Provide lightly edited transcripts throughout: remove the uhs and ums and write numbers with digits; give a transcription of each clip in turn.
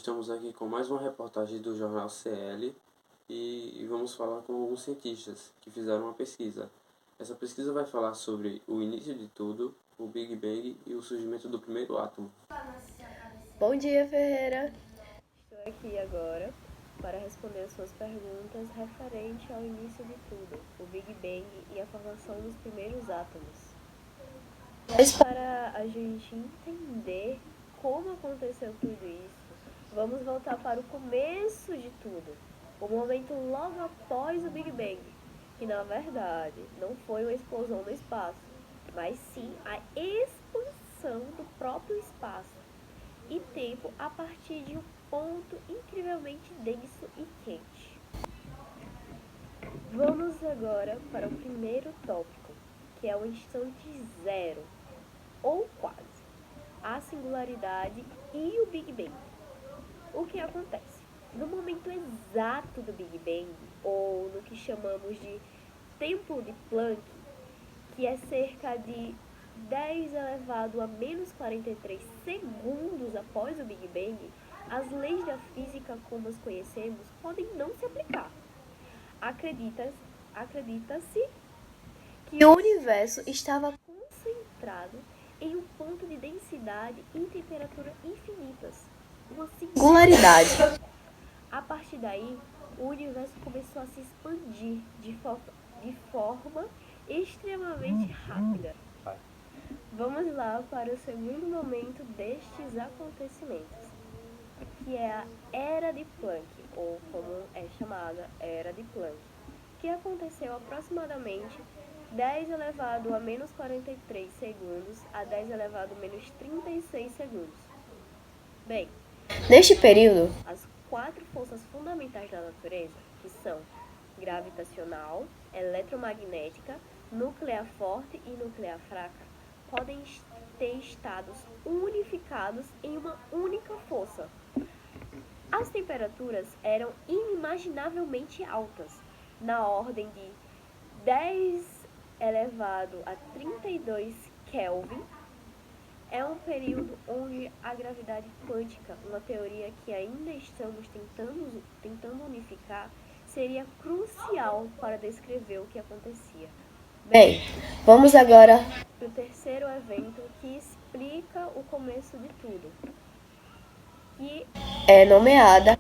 estamos aqui com mais uma reportagem do jornal CL e vamos falar com alguns cientistas que fizeram uma pesquisa. Essa pesquisa vai falar sobre o início de tudo, o Big Bang e o surgimento do primeiro átomo. Bom dia, Ferreira! Estou aqui agora para responder as suas perguntas referente ao início de tudo, o Big Bang e a formação dos primeiros átomos. Mas para a gente entender como aconteceu tudo isso, vamos voltar para o começo de tudo, o momento logo após o Big Bang, que na verdade não foi uma explosão no espaço, mas sim a expansão do próprio espaço e tempo a partir de um ponto incrivelmente denso e quente. Vamos agora para o primeiro tópico, que é o instante zero, ou quase, a singularidade e o Big Bang. O que acontece? No momento exato do Big Bang, ou no que chamamos de tempo de Planck, que é cerca de 10 elevado a menos 43 segundos após o Big Bang, as leis da física como as conhecemos podem não se aplicar. Acredita-se que o universo estava concentrado em um ponto de densidade e temperatura infinitas, uma singularidade. A partir daí, o universo começou a se expandir de forma extremamente rápida. Vamos lá para o segundo momento destes acontecimentos, que é a Era de Planck, ou como é chamada, Era de Planck, que aconteceu aproximadamente 10 elevado a menos 43 segundos a 10 elevado a menos 36 segundos. Bem, neste período, as 4 forças fundamentais da natureza, que são gravitacional, eletromagnética, nuclear forte e nuclear fraca, podem ter estados unificados em uma única força. As temperaturas eram inimaginavelmente altas, na ordem de 10 elevado a 32 Kelvin. É um período onde a gravidade quântica, uma teoria que ainda estamos tentando unificar, seria crucial para descrever o que acontecia. Bem, vamos agora para o terceiro evento que explica o começo de tudo, que é nomeada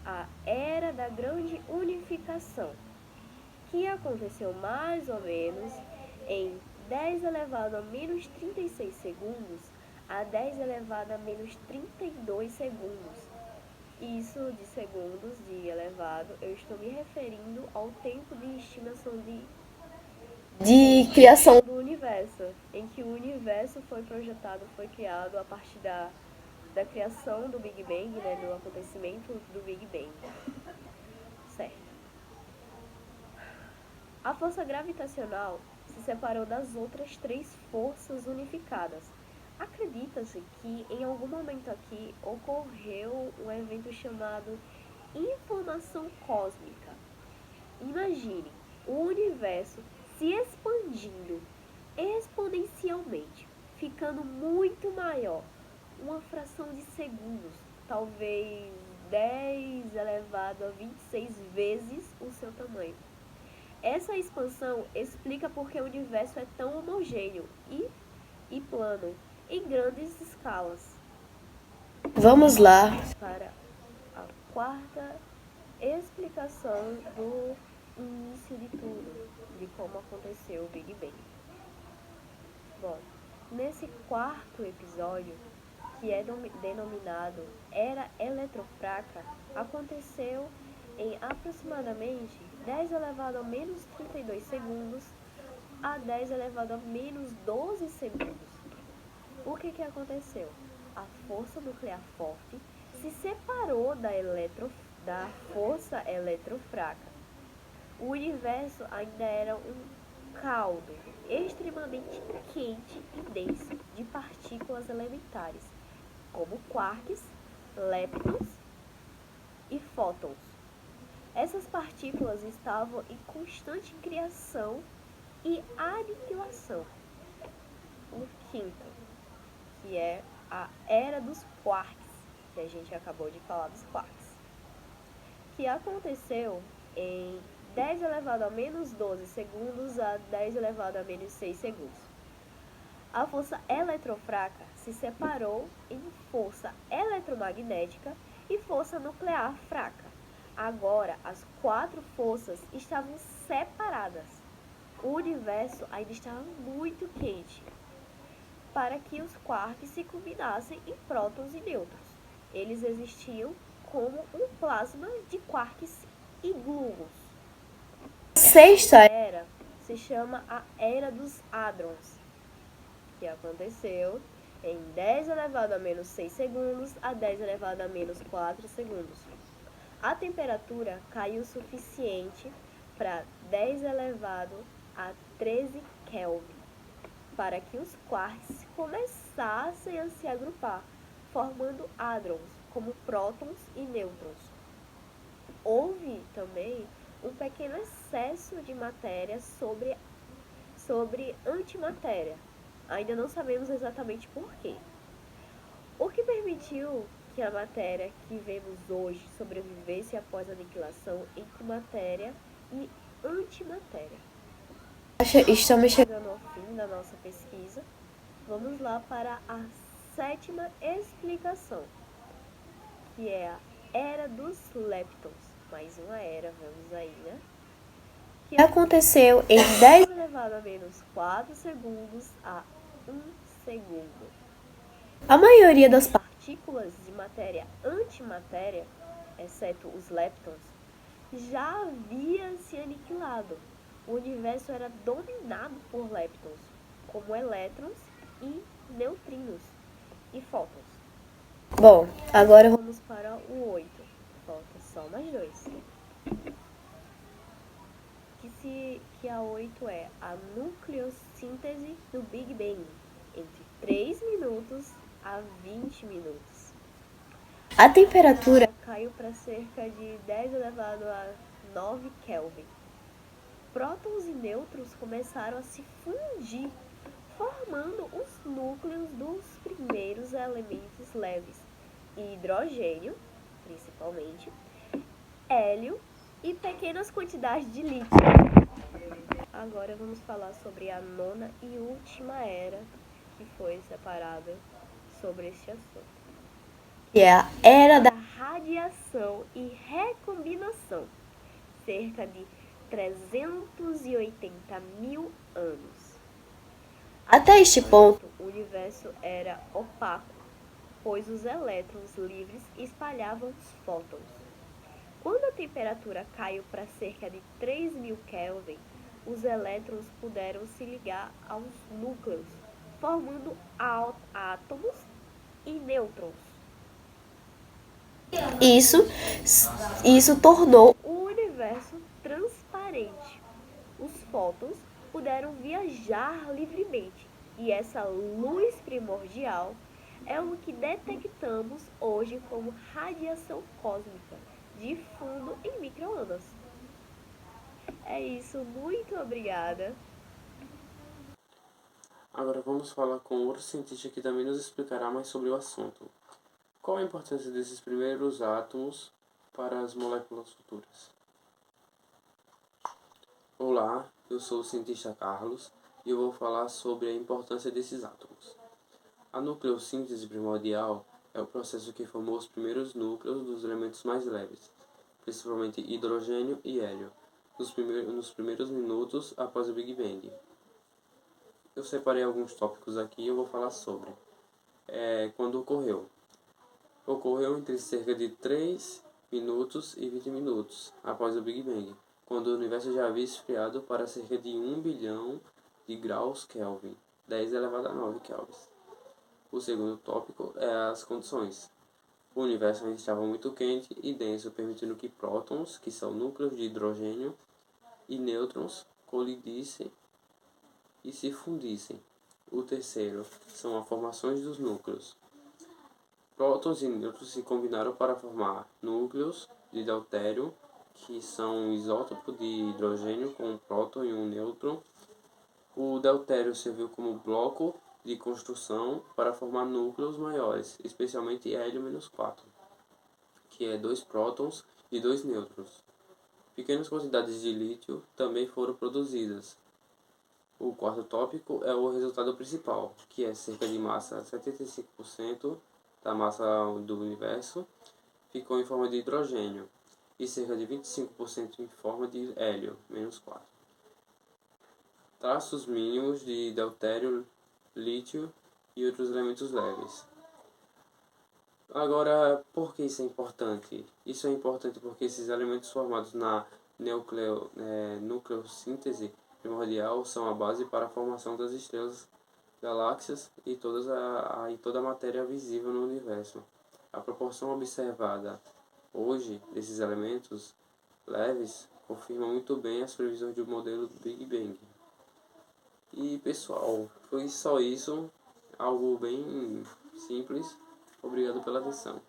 a Era da Grande Unificação, que aconteceu mais ou menos em 10 elevado a menos 36 segundos a 10 elevado a menos 32 segundos. Isso de segundos, de elevado, eu estou me referindo ao tempo de estimação de criação do universo, em que o universo foi projetado, foi criado a partir da criação do Big Bang, né, do acontecimento do Big Bang. Certo. A força gravitacional se separou das outras 3 forças unificadas. Acredita-se que em algum momento aqui ocorreu um evento chamado inflamação cósmica. Imagine o universo se expandindo exponencialmente, ficando muito maior, uma fração de segundos, talvez 10 elevado a 26 vezes o seu tamanho. Essa expansão explica por que o universo é tão homogêneo e plano em grandes escalas. Vamos lá para a quarta explicação do início de tudo, de como aconteceu o Big Bang. Bom, nesse quarto episódio, que é denominado Era Eletrofraca, aconteceu em aproximadamente 10 elevado a menos 32 segundos a 10 elevado a menos 12 segundos. O que aconteceu? A força nuclear forte se separou da força eletrofraca. O universo ainda era um caldo extremamente quente e denso de partículas elementares, como quarks, leptons e fótons. Essas partículas estavam em constante criação e aniquilação. O quinto, que é a Era dos Quarks, que a gente acabou de falar dos quarks, que aconteceu em 10 elevado a menos 12 segundos a 10 elevado a menos 6 segundos. A força eletrofraca se separou em força eletromagnética e força nuclear fraca. Agora, as 4 forças estavam separadas. O universo ainda estava muito quente para que os quarks se combinassem em prótons e nêutrons. Eles existiam como um plasma de quarks e gluons. A sexta era se chama a Era dos Hadrons, que aconteceu em 10 elevado a menos 6 segundos a 10 elevado a menos 4 segundos. A temperatura caiu o suficiente para 10 elevado a 13 Kelvin, para que os quarks começassem a se agrupar, formando hadrons, como prótons e nêutrons. Houve também um pequeno excesso de matéria sobre antimatéria. Ainda não sabemos exatamente por quê. O que permitiu que a matéria que vemos hoje sobrevivesse após a aniquilação entre matéria e antimatéria. Estamos chegando ao fim da nossa pesquisa. Vamos lá para a 7ª explicação, que é a Era dos Leptons. Mais uma era, vamos aí, né? Que aconteceu em 10 elevado a menos 4 segundos a 1 segundo. A maioria das partículas de matéria antimatéria, exceto os leptons, já havia se aniquilado. O universo era dominado por leptons, como elétrons e neutrinos e fótons. Bom, agora vamos para o 8. Falta só mais 2. Que a 8 é a nucleossíntese do Big Bang, entre 3 minutos a 20 minutos. A temperatura caiu para cerca de 10 elevado a 9 Kelvin. Prótons e nêutrons começaram a se fundir, formando os núcleos dos primeiros elementos leves, hidrogênio, principalmente, hélio e pequenas quantidades de lítio. Agora vamos falar sobre a 9ª e última era que foi separada sobre este assunto, que é a Era da Radiação e Recombinação, cerca de 380 mil anos. Até este ponto, o universo era opaco, pois os elétrons livres espalhavam os fótons. Quando a temperatura caiu para cerca de 3.000 Kelvin, os elétrons puderam se ligar aos núcleos, formando átomos e nêutrons. Isso tornou o universo transparente. Os fótons puderam viajar livremente, e essa luz primordial é o que detectamos hoje como radiação cósmica de fundo em micro-ondas. É isso, muito obrigada. Agora vamos falar com outro cientista que também nos explicará mais sobre o assunto. Qual a importância desses primeiros átomos para as moléculas futuras? Olá, eu sou o cientista Carlos e eu vou falar sobre a importância desses átomos. A nucleossíntese primordial é o processo que formou os primeiros núcleos dos elementos mais leves, principalmente hidrogênio e hélio, nos primeiros minutos após o Big Bang. Eu separei alguns tópicos aqui e eu vou falar sobre. Quando ocorreu. Ocorreu entre cerca de 3 minutos e 20 minutos após o Big Bang, quando o universo já havia esfriado para cerca de 1 bilhão de graus Kelvin, 10 elevado a 9 kelvins. O segundo tópico é as condições. O universo ainda estava muito quente e denso, permitindo que prótons, que são núcleos de hidrogênio, e nêutrons colidissem e se fundissem. O terceiro são as formações dos núcleos. Prótons e nêutrons se combinaram para formar núcleos de deutério, que são um isótopo de hidrogênio com um próton e um nêutron. O deutério serviu como bloco de construção para formar núcleos maiores, especialmente hélio-4, que é 2 prótons e 2 nêutrons. Pequenas quantidades de lítio também foram produzidas. O quarto tópico é o resultado principal, que é cerca de massa 75% da massa do universo ficou em forma de hidrogênio e cerca de 25% em forma de hélio, -4. Traços mínimos de deutério, lítio e outros elementos leves. Agora, por que isso é importante? Isso é importante porque esses elementos formados na nucleossíntese primordial são a base para a formação das estrelas, galáxias e toda a matéria visível no universo. A proporção observada hoje desses elementos leves confirma muito bem as previsões do modelo do Big Bang. E pessoal, foi só isso, algo bem simples. Obrigado pela atenção.